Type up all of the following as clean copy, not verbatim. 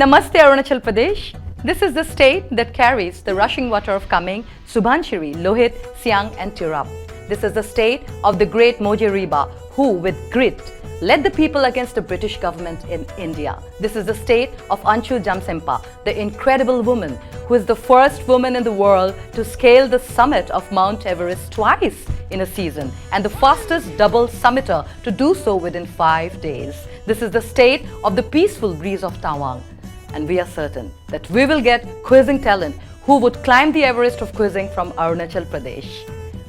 Namaste Arunachal Pradesh. This is the state that carries the rushing water of Kameng, Subansiri, Lohit, Siang and Tirap. This is the state of the great Moje Riba, who with grit led the people against the British government in India. This is the state of Anchu Jamsempa, the incredible woman who is the first woman in the world to scale the summit of Mount Everest twice in a season and the fastest double summiter to do so within 5 days. This is the state of the peaceful breeze of Tawang. And we are certain that we will get quizzing talent who would climb the Everest of quizzing from Arunachal Pradesh.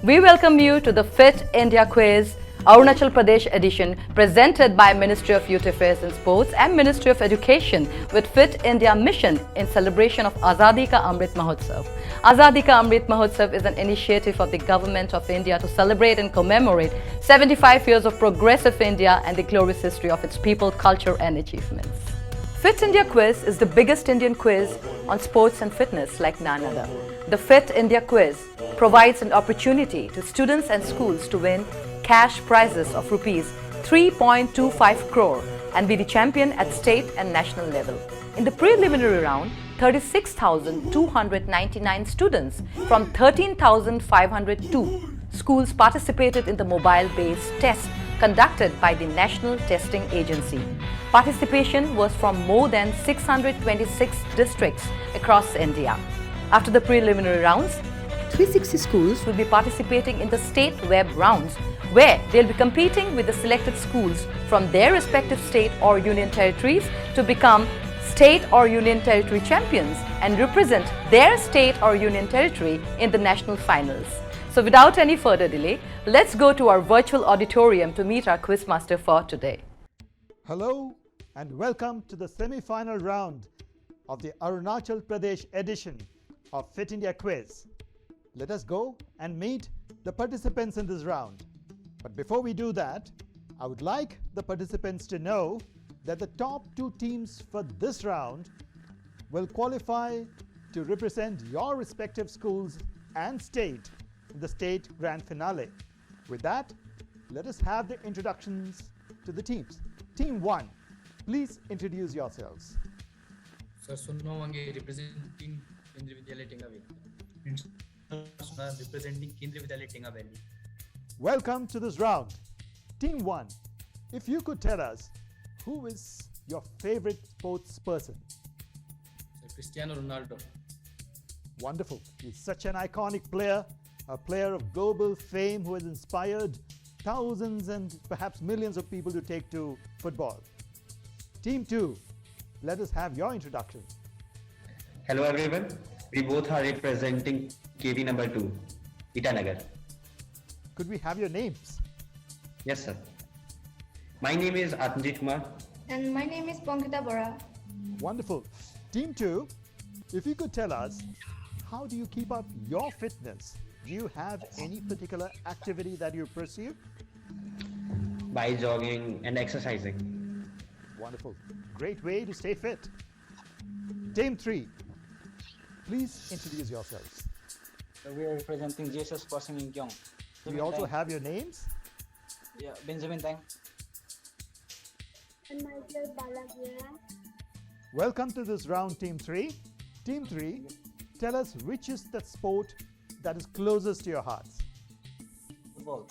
We welcome you to the Fit India Quiz Arunachal Pradesh edition presented by Ministry of Youth Affairs and Sports and Ministry of Education with Fit India Mission in celebration of Azadi Ka Amrit Mahotsav. Azadi Ka Amrit Mahotsav is an initiative of the Government of India to celebrate and commemorate 75 years of progressive India and the glorious history of its people, culture and achievements. Fit India Quiz is the biggest Indian quiz on sports and fitness like none other. The Fit India Quiz provides an opportunity to students and schools to win cash prizes of rupees 3.25 crore and be the champion at state and national level. In the preliminary round, 36,299 students from 13,502 schools participated in the mobile-based test conducted by the National Testing Agency. Participation was from more than 626 districts across India. After the preliminary rounds, 360 schools will be participating in the state web rounds where they'll be competing with the selected schools from their respective state or union territories to become state or union territory champions and represent their state or union territory in the national finals. So without any further delay, let's go to our virtual auditorium to meet our quizmaster for today. Hello and welcome to the semi-final round of the Arunachal Pradesh edition of Fit India Quiz. Let us go and meet the participants in this round. But before we do that, I would like the participants to know that the top two teams for this round will qualify to represent your respective schools and state in the state grand finale. With that, let us have the introductions to the teams. Team 1, please introduce yourselves. Sir, Sunno Wange representing Kendriya Vidyalaya Tenga Valley. Representing Kendriya Vidyalaya Tenga Valley. Welcome to this round. Team 1, if you could tell us who is your favorite sports person? Sir, Cristiano Ronaldo. Wonderful. He's such an iconic player, a player of global fame who has inspired thousands and perhaps millions of people to take to football. Team 2, let us have your introduction. Hello everyone, we both are representing KV number 2, Itanagar. Could we have your names? Yes sir. My name is Atmanjit Kumar. And my name is Pankita Bora. Wonderful. Team 2, if you could tell us, how do you keep up your fitness? Do you have any particular activity that you pursue? By jogging and exercising. Wonderful. Great way to stay fit. Team 3, please introduce yourselves. So we are representing Jesus Passing in Kyong. We also have your names. Yeah, Benjamin Tang. And myself Balagira. Welcome to this round, Team 3. Team 3, tell us which is the sport that is closest to your hearts. Football.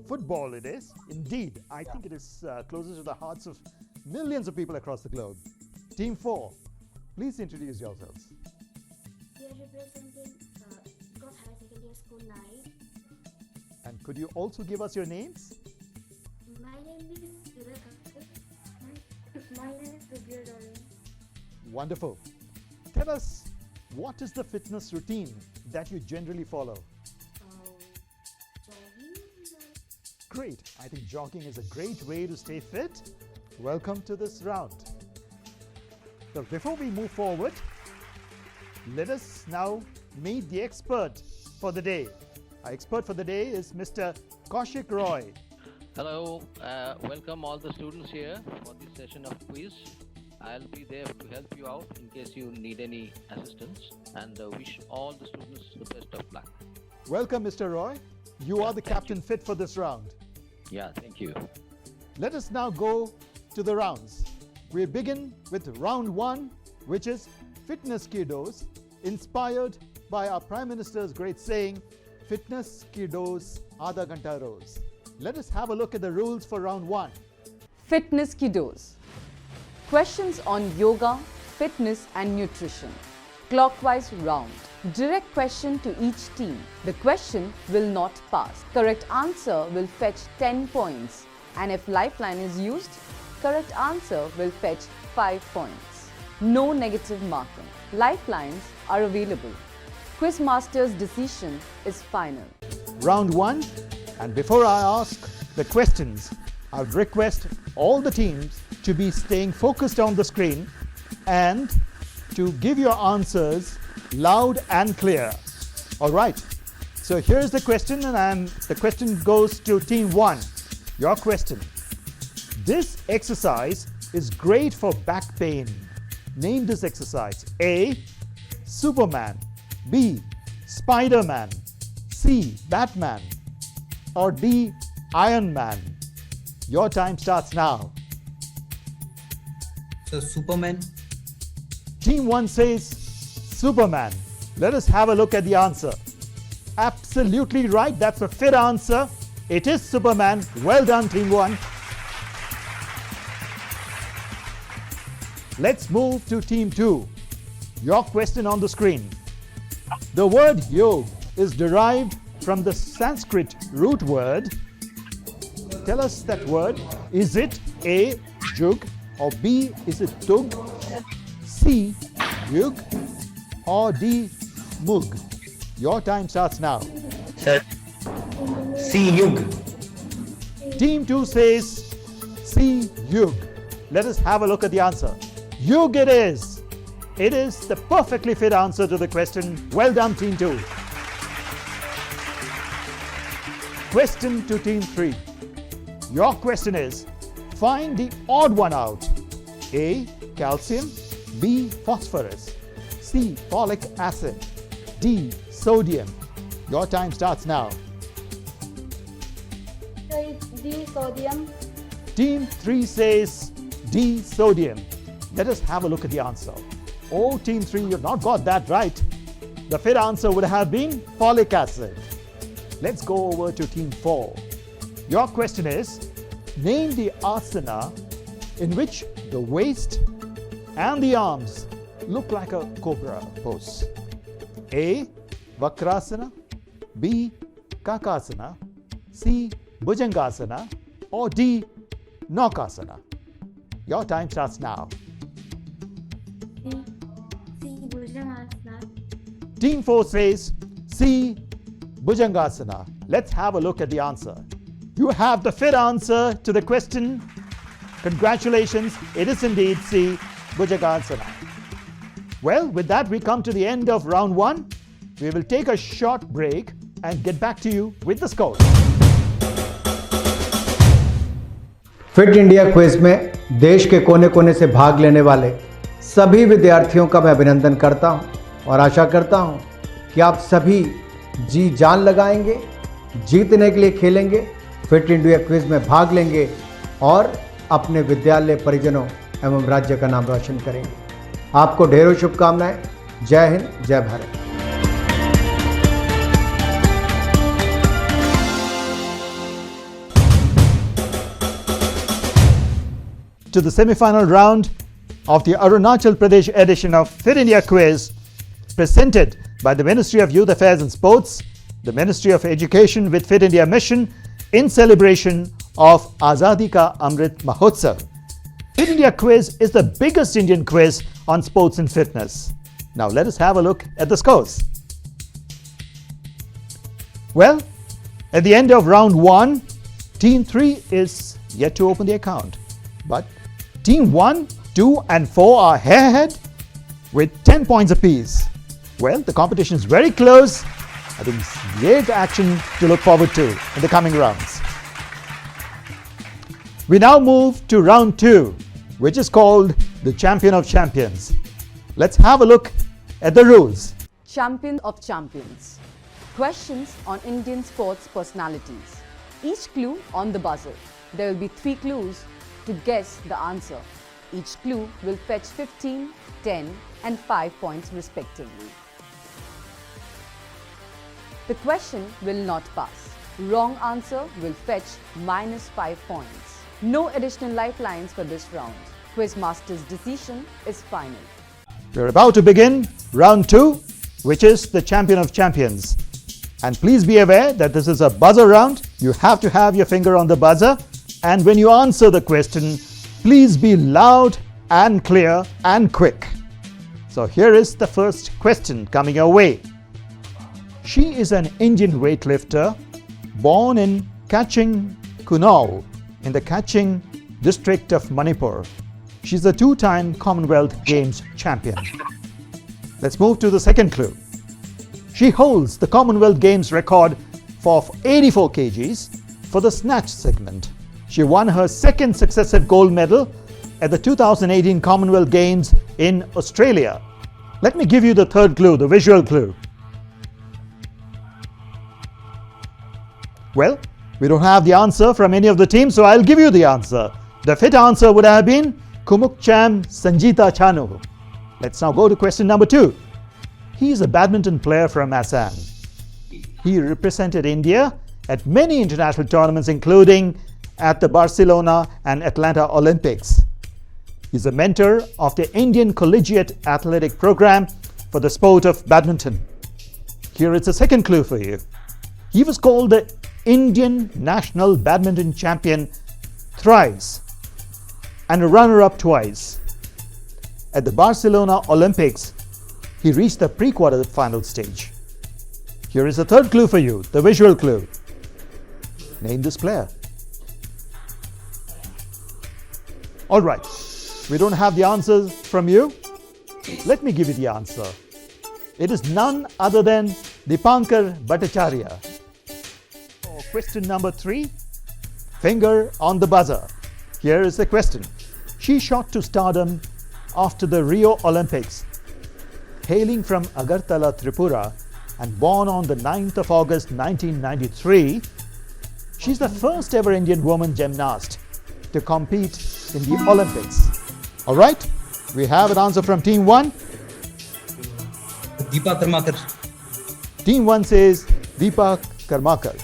Football it is. Indeed, I think it is closest to the hearts of millions of people across the globe. Team 4, please introduce yourselves. We are representing Scott High Secondary School 9. And could you also give us your names? My name is Suraj. My name is Divya Dore. Wonderful. Tell us, what is the fitness routine that you generally follow? Jogging. Great. I think jogging is a great way to stay fit. Welcome to this round. So before we move forward, let us now meet the expert for the day. Our expert for the day is Mr. Kaushik Roy. Hello, welcome all the students here for this session of quiz. I'll be there to help you out in case you need any assistance and wish all the students the best of luck. Welcome, Mr. Roy. You are the captain fit for this round. Yeah, thank you. Let us now go to the rounds. we begin with round 1, which is fitness ki dose, inspired by our Prime Minister's great saying, fitness ki dose aadha ghanta roz. Let us have a look at the rules for round 1. Fitness ki dose. Questions on yoga, fitness and nutrition. Clockwise round. Direct question to each team. The question will not pass. Correct answer will fetch 10 points. And if lifeline is used, correct answer will fetch 5 points. No negative marking. Lifelines are available. Quizmaster's decision is final. Round 1, and before I ask the questions, I would request all the teams to be staying focused on the screen and to give your answers loud and clear. All right, so here's the question, and the question goes to team 1. Your question. This exercise is great for back pain. Name this exercise. A. Superman. B. Spider-Man. C. Batman. Or D. Iron Man. Your time starts now. So Superman. Team 1 says Superman. Let us have a look at the answer. Absolutely right. That's a fit answer. It is Superman. Well done, Team 1. Let's move to Team 2. Your question on the screen. The word yog is derived from the Sanskrit root word. Tell us that word. Is it A. Jug, or B. Is it tug, C. Yug, or D. Mug? Your time starts now. Sir, C. Yug. Team 2 says C. Yug. Let us have a look at the answer. Yug it is. It is the perfectly fit answer to the question. Well done, Team 2. Question to Team 3. Your question is, find the odd one out. A. Calcium. B. Phosphorus. C. Folic acid. D. Sodium. Your time starts now. So it's D, sodium. Team 3 says D. Sodium. Let us have a look at the answer. Oh, Team 3, you've not got that right. The fit answer would have been folic acid. Let's go over to Team 4. Your question is, name the asana in which the waist and the arms look like a cobra pose. A. Vakrasana. B. Kakasana. C. Bhujangasana. Or D. Naukasana. Your time starts now. C, Bhujangasana. Team 4 says C. Bhujangasana. Let's have a look at the answer. You have the fit answer to the question. Congratulations, it is indeed C. Bhujangasana. Well, with that we come to the end of round 1. We will take a short break and get back to you with the scores. Fit India quiz में देश के कोने कोने से भाग लेने वाले सभी विद्यार्थियों का मैं अभिनंदन करता हूं और आशा करता हूं कि आप सभी जी जान लगाएंगे, जीतने के लिए खेलेंगे, फिट इंडिया क्विज में भाग लेंगे और अपने विद्यालय, परिजनों एवं राज्य का नाम रोशन करेंगे। आपको ढेरों शुभकामनाएं। जय हिंद, जय Bharat. To the semi-final round of the Arunachal Pradesh edition of Fit India Quiz, presented by the Ministry of Youth Affairs and Sports, the Ministry of Education with Fit India Mission, in celebration of Azadi Ka Amrit Mahotsav. Fit India Quiz is the biggest Indian quiz on sports and fitness. Now let us have a look at the scores. Well, at the end of round 1, Team 3 is yet to open the account. But Team 1, 2 and 4 are head-to-head with 10 points apiece. Well, the competition is very close. I think it's great action to look forward to in the coming rounds. We now move to round 2, which is called the Champion of Champions. Let's have a look at the rules. Champion of Champions. Questions on Indian sports personalities. Each clue on the buzzer. There will be 3 clues to guess the answer. Each clue will fetch 15, 10 and 5 points respectively. The question will not pass. Wrong answer will fetch -5 points. No additional lifelines for this round. Quizmaster's decision is final. We're about to begin round 2, which is the champion of champions. And please be aware that this is a buzzer round. You have to have your finger on the buzzer. And when you answer the question, please be loud and clear and quick. So here is the first question coming your way. She is an Indian weightlifter born in Kaching, Kunaul, in the Kaching district of Manipur. She's a 2-time Commonwealth Games champion. Let's move to the second clue. She holds the Commonwealth Games record for 84 kgs for the snatch segment. She won her second successive gold medal at the 2018 Commonwealth Games in Australia. Let me give you the third clue, the visual clue. Well, we don't have the answer from any of the teams, so I'll give you the answer. The fit answer would have been Kumukcham Sanjita Chanu. Let's now go to question number 2. He is a badminton player from Assam. He represented India at many international tournaments, including at the Barcelona and Atlanta Olympics. He's a mentor of the Indian Collegiate Athletic Program for the sport of badminton. Here is a second clue for you. He was called the Indian National Badminton Champion thrice and a runner-up twice. At the Barcelona Olympics, he reached the pre-quarter final stage. Here is a third clue for you, the visual clue. Name this player. All right, we don't have the answers from you. Let me give you the answer. It is none other than Dipankar Bhattacharya. For question number 3, finger on the buzzer. Here is the question. She shot to stardom after the Rio Olympics. Hailing from Agartala, Tripura, and born on the 9th of August 1993, she's the first ever Indian woman gymnast to compete in the Olympics. All right, we have an answer from Team 1. Deepa Karmakar. Team 1 says Deepa Karmakar.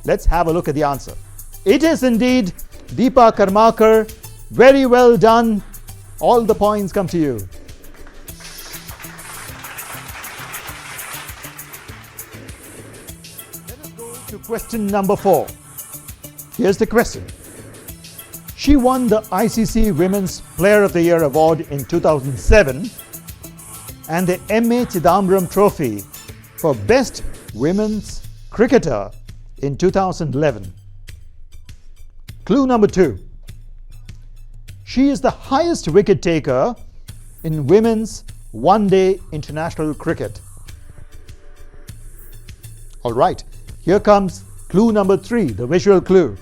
Let's have a look at the answer. It is indeed Deepa Karmakar. Very well done. All the points come to you. Let us go to question number 4. Here's the question. She won the ICC Women's Player of the Year award in 2007 and the M.A. Chidambaram Trophy for Best Women's Cricketer in 2011. Clue number 2. She is the highest wicket taker in women's one-day international cricket. All right, here comes clue number 3, the visual clue.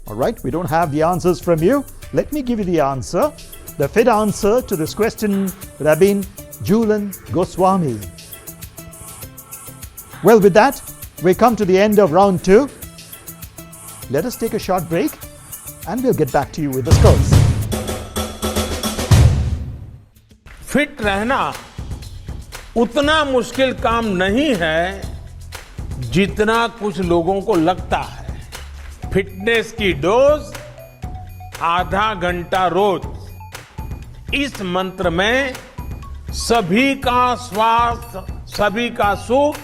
All right, we don't have the answers from you. Let me give you the answer. The fit answer to this question would have been Julan Goswami. Well, with that, we come to the end of round 2. Let us take a short break and we'll get back to you with the scores. Fit रहना उतना मुश्किल काम नहीं है जितना कुछ लोगों को लगता है। फिटनेस की डोज आधा घंटा रोज। इस मंत्र में सभी का स्वास्थ्य, सभी का सुख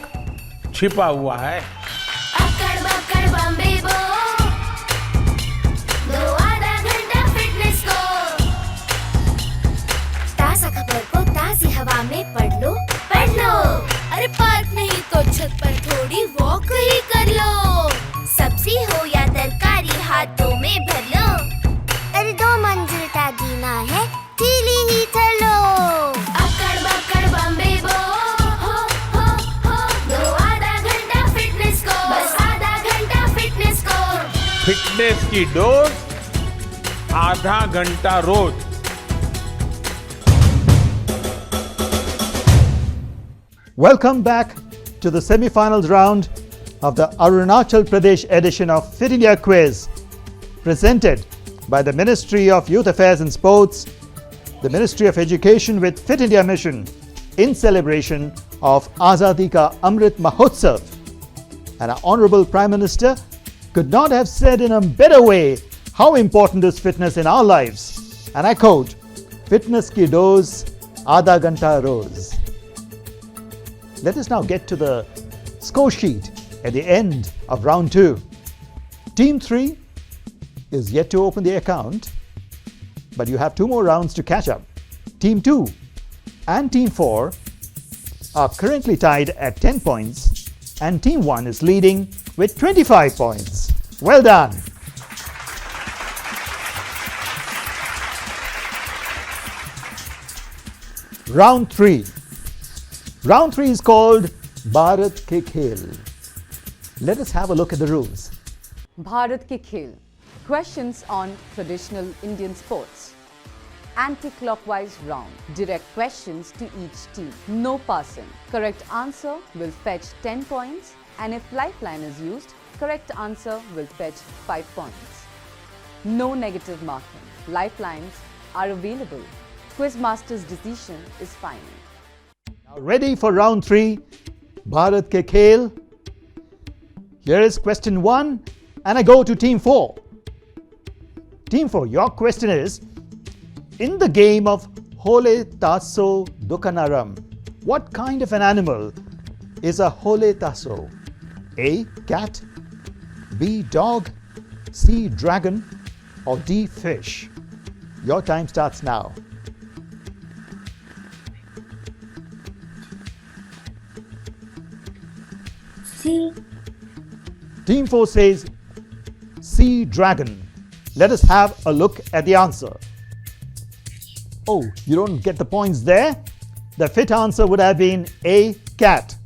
छिपा हुआ है। अक्कड़ बक्कड़ बम्बे बो, दो आधा घंटा फिटनेस को। ताज़ा खबर को ताज़ी हवा में पढ़ लो। अरे पार्क नहीं तो छत पर थोड़ी वॉक ही कर लो। सब्जी हो या तरकारी हाथों में भर लो। अरे 2 मंजिल का जीना है, ढीली ही चलो। अक्कड़ बक्कड़ बम्बे बो, हो, दो आधा घंटा फिटनेस को। बस आधा घंटा फिटनेस को। फिटनेस की डोज आधा घंटा रोज। Welcome back to the semi-finals round of the Arunachal Pradesh edition of Fit India Quiz, presented by the Ministry of Youth Affairs and Sports, the Ministry of Education with Fit India Mission in celebration of Azadi Ka Amrit Mahotsav. And our Honorable Prime Minister could not have said in a better way how important is fitness in our lives. And I quote, "Fitness ki dose, aadha ghanta roz." Let us now get to the score sheet at the end of round 2. Team 3 is yet to open the account, but you have 2 more rounds to catch up. Team 2 and Team 4 are currently tied at 10 points, and Team 1 is leading with 25 points. Well done. Round 3. Round 3 is called Bharat Ke Khel. Let us have a look at the rules. Bharat Ke Khel. Questions on traditional Indian sports. Anti-clockwise round. Direct questions to each team. No passing. Correct answer will fetch 10 points, and if lifeline is used, correct answer will fetch 5 points. No negative marking. Lifelines are available. Quizmaster's decision is final. Now ready for round 3, Bharat Ke Khel. Here is question 1, and I go to Team 4. Team 4, your question is, in the game of Hole Taso Dukanaram, what kind of an animal is a Hole Taso? A. Cat, B. Dog, C. Dragon, or D. Fish? Your time starts now. C. Team 4 says C. Dragon. Let us have a look at the answer. Oh, you don't get the points there? The fit answer would have been A. Cat.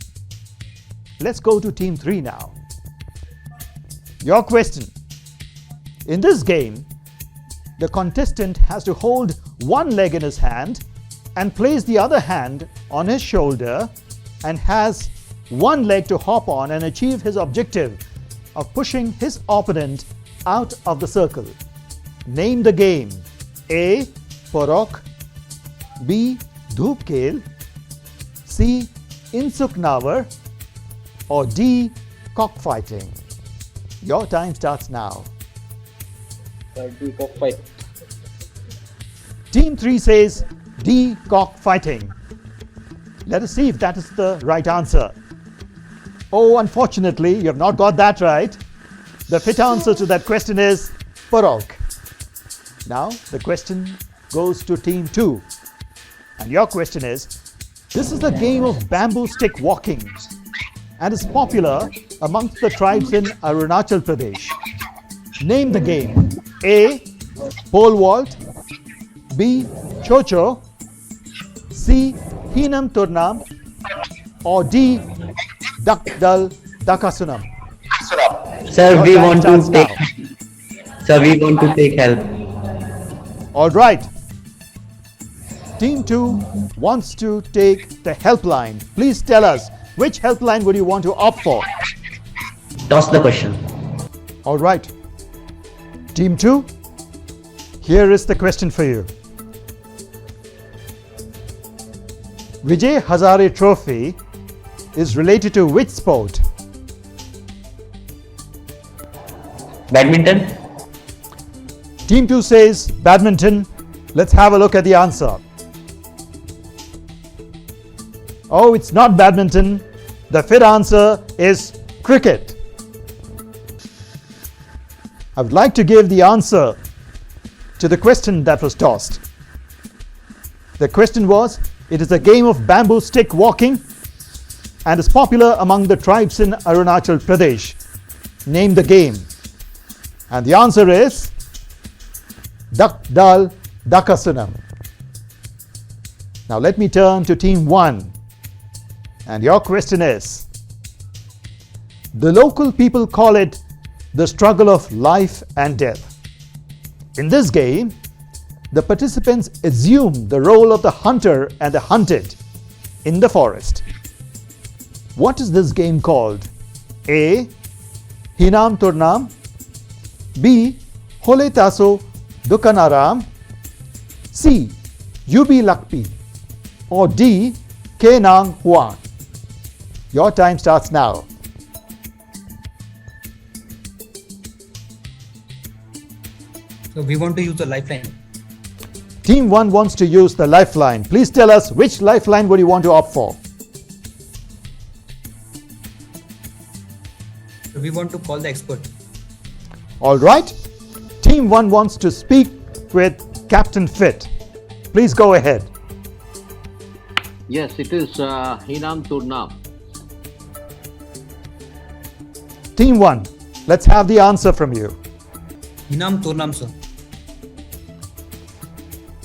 Let's go to Team 3 now. Your question. In this game, the contestant has to hold one leg in his hand and place the other hand on his shoulder, and has one leg to hop on and achieve his objective of pushing his opponent out of the circle. Name the game. A. Porok, B. Dhoopkel, C. Insuk Navar, or D. Cockfighting. Your time starts now. D. Cockfight. Team 3 says D. Cockfighting. Let us see if that is the right answer. Oh, unfortunately, you have not got that right. The fit answer to that question is Porok. Now, the question goes to Team 2. And your question is, this is the game of bamboo stick walking and is popular amongst the tribes in Arunachal Pradesh. Name the game. A. Pole vault, B. Chocho, C. Hinam Turnam, or D. Dak Dal Dakasunam. Sir, we want to take help. All right. Team 2 wants to take the helpline. Please tell us, which helpline would you want to opt for? Toss the question. All right. Team 2, here is the question for you. Vijay Hazare Trophy is related to which sport? Badminton. Team 2 says badminton. Let's have a look at the answer. Oh, it's not badminton. The fit answer is cricket. I would like to give the answer to the question that was tossed. The question was, it is a game of bamboo stick walking and is popular among the tribes in Arunachal Pradesh. Name the game. And the answer is Dak Dal Dakasunam. Now let me turn to Team 1. And your question is, the local people call it the struggle of life and death. In this game, the participants assume the role of the hunter and the hunted in the forest. What is this game called? A. Hinam Turnam, B. Hole Taso Dukanaram, C. Yubi Lakpi, or D. Kenang Huan? Your time starts now. So we want to use the lifeline. Team 1 wants to use the lifeline. Please tell us which lifeline would you want to opt for? So we want to call the expert. All right. Team 1 wants to speak with Captain Fit. Please go ahead. Yes, it is Hinam Turnam. Team 1, let's have the answer from you. Hinam Turnam, sir.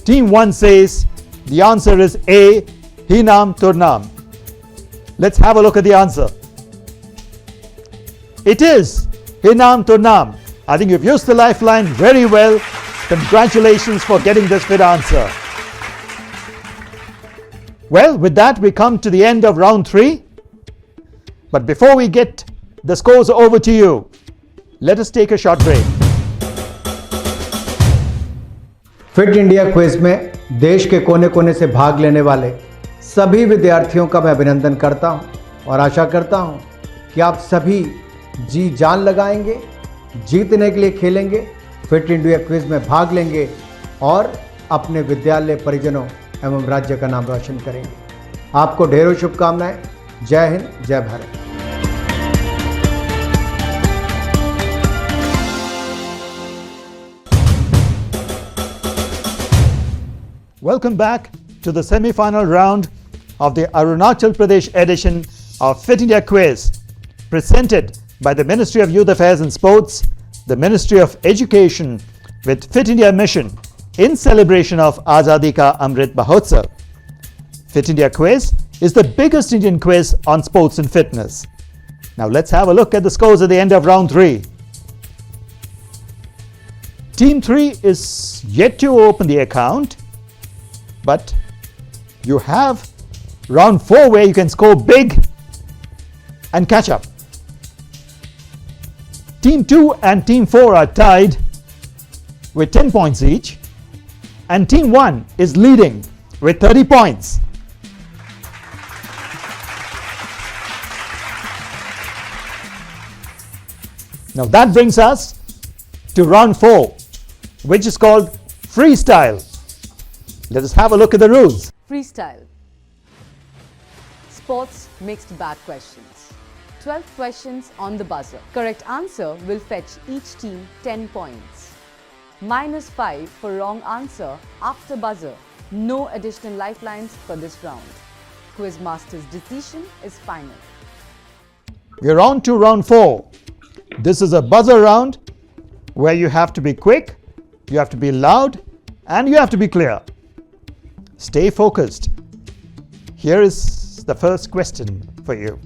Team 1 says the answer is A. Hinam Turnam. Let's have a look at the answer. It is Hinam Turnam. I think you've used the lifeline very well. Congratulations for getting this fit answer. Well, with that we come to the end of round 3. But before we get the scores over to you, let us take a short break. Fit India quiz में देश के कोने कोने से भाग लेने वाले सभी विद्यार्थियों का मैं अभिनंदन करता हूं और आशा करता हूं कि आप सभी जी जान लगाएंगे, जीतने के लिए खेलेंगे, फिट इंडिया क्विज में भाग लेंगे और अपने विद्यालय, परिजनों एवं राज्य का नाम रोशन करेंगे। आपको ढेरों शुभकामनाएं। जय हिंद, जय Bharat. Welcome back to the semi-final round of the Arunachal Pradesh edition of Fit India Quiz, presented by the Ministry of Youth Affairs and Sports, the Ministry of Education with Fit India Mission in celebration of Azadi Ka Amrit Mahotsav. Fit India Quiz is the biggest Indian quiz on sports and fitness. Now let's have a look at the scores at the end of round 3. Team 3 is yet to open the account, but you have round 4 where you can score big and catch up. Team 2 and Team 4 are tied with 10 points each, and Team 1 is leading with 30 points. Now that brings us to round 4, which is called freestyle. Let us have a look at the rules. Freestyle. Sports mixed bag questions. 12 questions on the buzzer. Correct answer will fetch each team 10 points. -5 for wrong answer after buzzer. No additional lifelines for this round. Quizmaster's decision is final. We're on to round 4. This is a buzzer round where you have to be quick, you have to be loud, and you have to be clear. Stay focused. Here is the first question for you.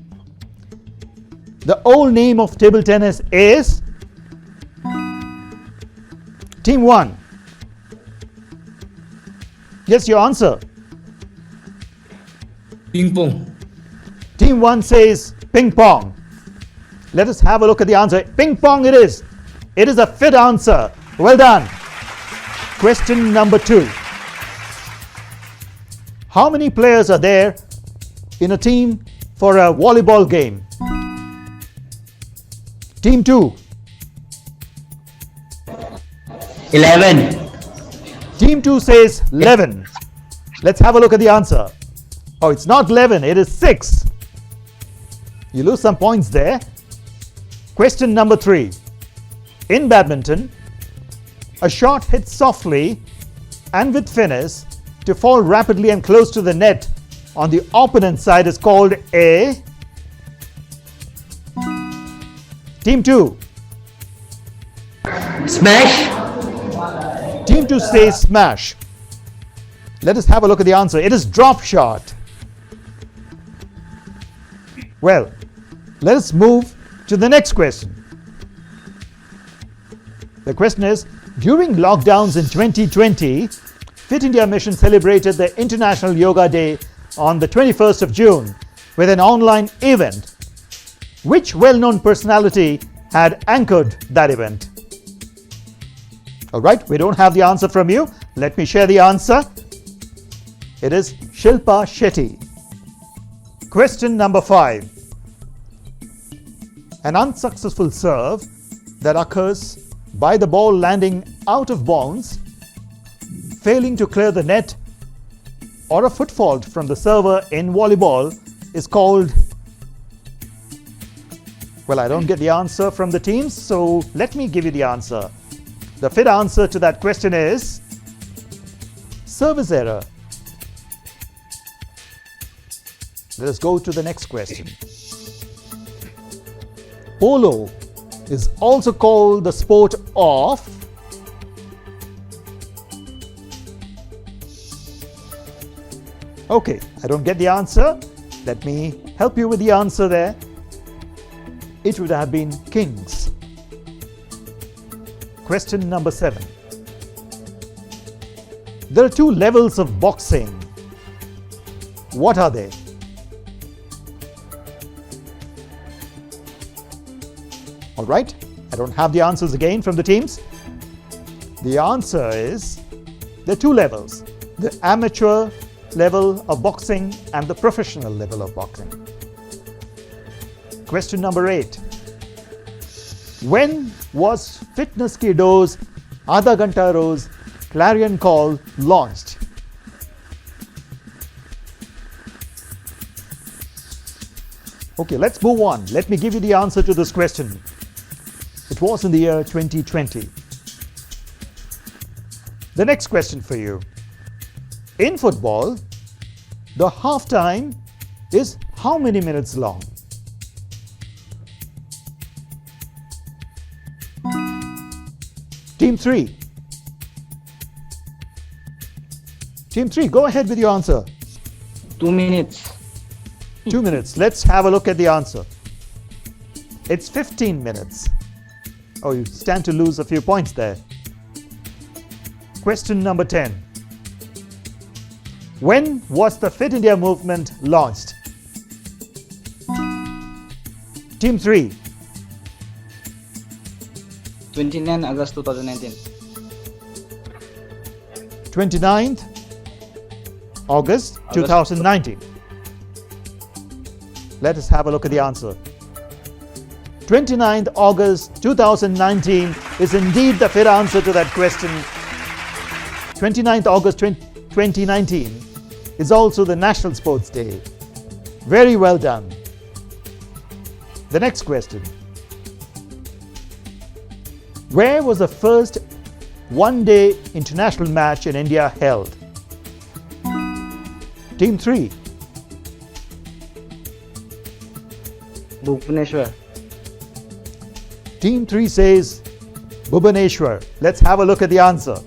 The old name of table tennis is? Team 1. Yes, your answer. Ping pong. Team 1 says ping pong. Let us have a look at the answer. Ping pong it is. It is a fit answer. Well done. Question number 2. How many players are there in a team for a volleyball game? Team 2. 11. Team 2 says 11. Let's have a look at the answer. Oh, it's not 11, it is 6. You lose some points there. Question number 3. In badminton, a shot hits softly and with finesse to fall rapidly and close to the net on the opponent side is called a? Team 2. Smash. Team 2 says smash. Let us have a look at the answer. It is drop shot. Well, let us move to the next question. The question is, during lockdowns in 2020, Fit India Mission celebrated the International Yoga Day on the 21st of June with an online event. Which well-known personality had anchored that event? Alright, we don't have the answer from you. Let me share the answer. It is Shilpa Shetty. Question number 5. An unsuccessful serve that occurs by the ball landing out of bounds, failing to clear the net, or a foot fault from the server in volleyball is called... Well, I don't get the answer from the teams, so let me give you the answer. The fit answer to that question is service error. Let us go to the next question. Polo is also called the sport of... Okay, I don't get the answer. Let me help you with the answer there. It would have been kings. Question number 7. There are 2 levels of boxing. What are they? Alright, I don't have the answers again from the teams. The answer is there are 2 levels. The amateur level of boxing and the professional level of boxing. Question number 8. When was Fitness Ki Dose Aadha Ghanta Roz clarion call launched? Okay, let's move on. Let me give you the answer to this question. It was in the year 2020. The next question for you. In football, the half time is how many minutes long? Team 3. Team 3, go ahead with your answer. 2 minutes. 2 minutes. Let's have a look at the answer. It's 15 minutes. Oh, you stand to lose a few points there. Question number 10. When was the Fit India movement launched? Team 3. 29 August 2019. 29th August 2019. Let us have a look at the answer. 29th August 2019 is indeed the fit answer to that question. 29th August 2019 is also the National Sports Day. Very well done. The next question. Where was the first one-day international match in India held? Team 3. Bhubaneswar. Team 3 says Bhubaneswar. Let's have a look at the answer.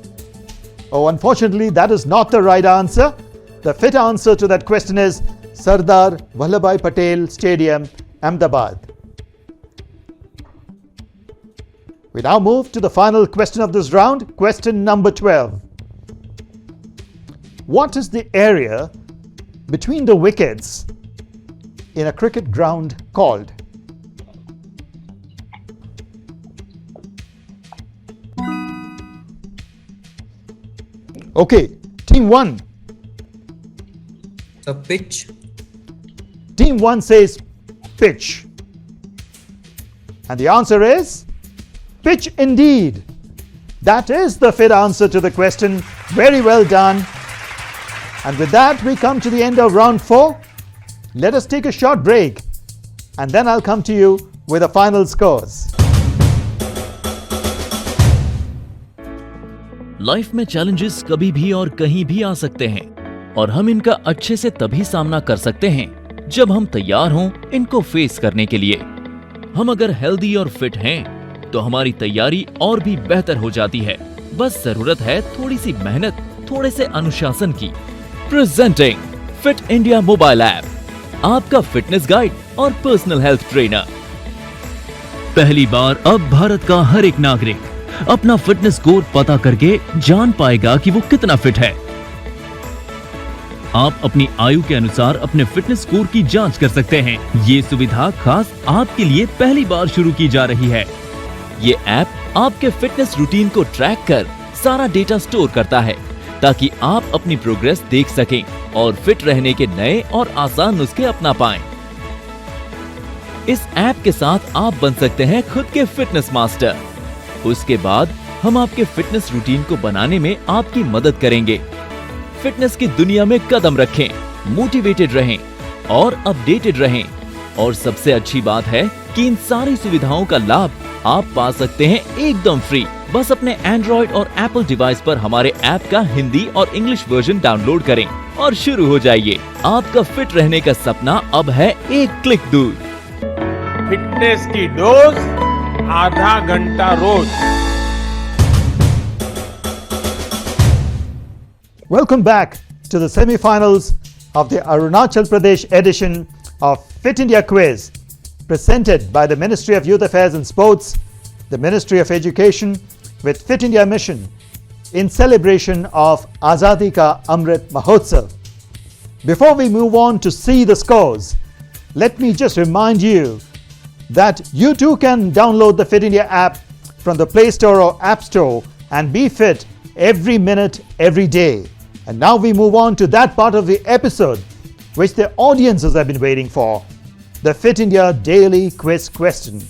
Oh, unfortunately, that is not the right answer. The fit answer to that question is Sardar Vallabhbhai Patel Stadium, Ahmedabad. We now move to the final question of this round, question number 12. What is the area between the wickets in a cricket ground called? Okay, Team 1. The pitch. Team 1 says pitch. And the answer is pitch indeed. That is the fit answer to the question. Very well done. And with that, we come to the end of round 4. Let us take a short break and then I'll come to you with the final scores. Life में challenges कभी भी और कहीं भी आ सकते हैं और हम इनका अच्छे से तभी सामना कर सकते हैं जब हम तैयार हों इनको फेस करने के लिए। हम अगर हेल्दी और फिट हैं तो हमारी तैयारी और भी बेहतर हो जाती है। बस जरूरत है थोड़ी सी मेहनत, थोड़े से अनुशासन की। Presenting fit India mobile app, आपका फिटनेस गाइड और पर्सनल हेल्थ ट्रेनर। पहली बार अब भारत का हर एक नागरिक अपना फिटनेस स्कोर पता करके जान पाएगा कि वो कितना फिट है। आप अपनी आयु के अनुसार अपने फिटनेस स्कोर की जांच कर सकते हैं। ये सुविधा खास आपके लिए पहली बार शुरू की जा रही है। ये ऐप आपके फिटनेस रूटीन को ट्रैक कर सारा डेटा स्टोर करता है ताकि आप अपनी प्रोग्रेस देख सकें और फिट रहने के नए और आसान नुस्खे अपना पाएं। इस ऐप के साथ आप बन सकते हैं खुद के फिटनेस मास्टर। उसके बाद हम आपके फिटनेस रूटीन को बनाने में आपकी मदद करेंगे। फिटनेस की दुनिया में कदम रखें, मोटिवेटेड रहें और अपडेटेड रहें। और सबसे अच्छी बात है कि इन सारी सुविधाओं का लाभ आप पा सकते हैं एकदम फ्री। बस अपने एंड्रॉइड और एप्पल डिवाइस पर हमारे ऐप का हिंदी और इंग्लिश वर्जन डाउनलोड करें और शुरू हो जाइए। आपका फिट रहने का सपना अब है एक क्लिक दूर। फिटनेस की डोज आधा घंटा रोज। Welcome back to the semi-finals of the Arunachal Pradesh edition of Fit India Quiz, presented by the Ministry of Youth Affairs and Sports, the Ministry of Education, with Fit India Mission in celebration of Azadi Ka Amrit Mahotsav. Before we move on to see the scores, let me just remind you that you too can download the Fit India app from the Play Store or App Store and be fit every minute, every day. And now we move on to that part of the episode which the audiences have been waiting for, the Fit India Daily Quiz question.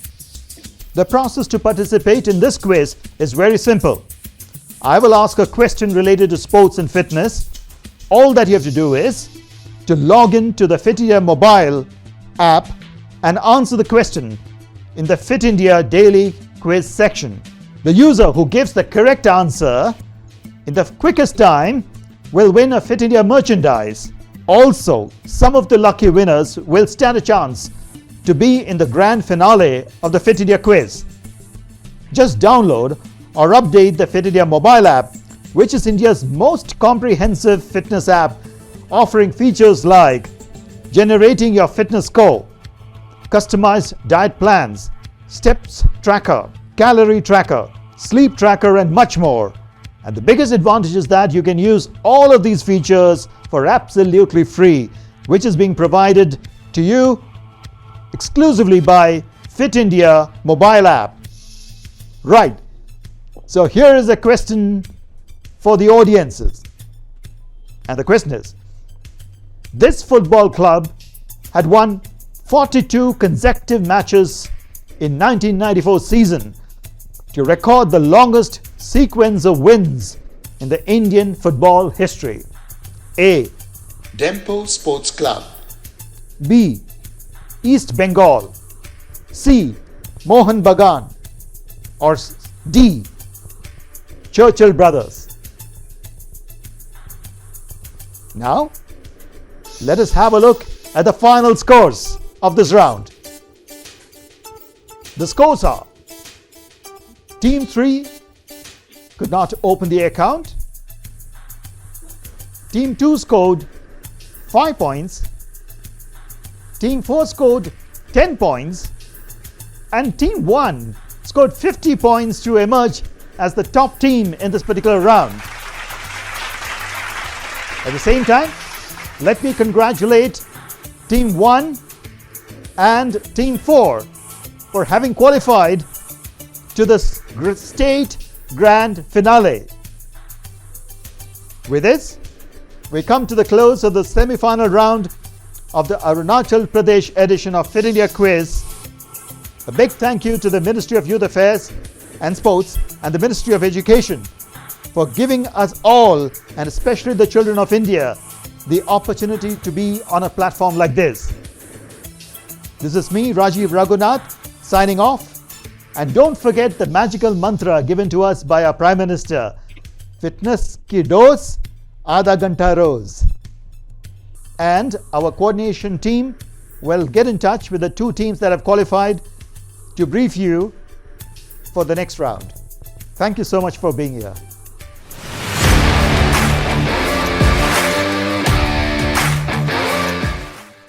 The process to participate in this quiz is very simple. I will ask a question related to sports and fitness. All that you have to do is to log in to the Fit India mobile app and answer the question in the Fit India Daily Quiz section. The user who gives the correct answer in the quickest time will win a Fit India merchandise. Also, some of the lucky winners will stand a chance to be in the grand finale of the Fit India quiz. Just download or update the Fit India mobile app, which is India's most comprehensive fitness app, offering features like generating your fitness score, customized diet plans, steps tracker, calorie tracker, sleep tracker, and much more. And the biggest advantage is that you can use all of these features for absolutely free, which is being provided to you exclusively by Fit India mobile app. Right. So here is a question for the audiences. And the question is, this football club had won 42 consecutive matches in 1994 season to record the longest sequence of wins in the Indian football history. A. Dempo Sports Club. B. East Bengal. C. Mohan Bagan. Or D. Churchill Brothers. Now, let us have a look at the final scores of this round. The scores are: Team 3 could not open the account. Team 2 scored 5 points. Team 4 scored 10 points. And Team 1 scored 50 points to emerge as the top team in this particular round. At the same time, let me congratulate Team 1 and Team 4 for having qualified to the state grand finale. With this, we come to the close of the semi-final round of the Arunachal Pradesh edition of Fit India Quiz. A big thank you to the Ministry of Youth Affairs and Sports and the Ministry of Education for giving us all, and especially the children of India, the opportunity to be on a platform like this. This is me, Rajiv Raghunath, signing off. And don't forget the magical mantra given to us by our Prime Minister, fitness ki dose, aadha ghanta roz. And our coordination team will get in touch with the two teams that have qualified to brief you for the next round. Thank you so much for being here.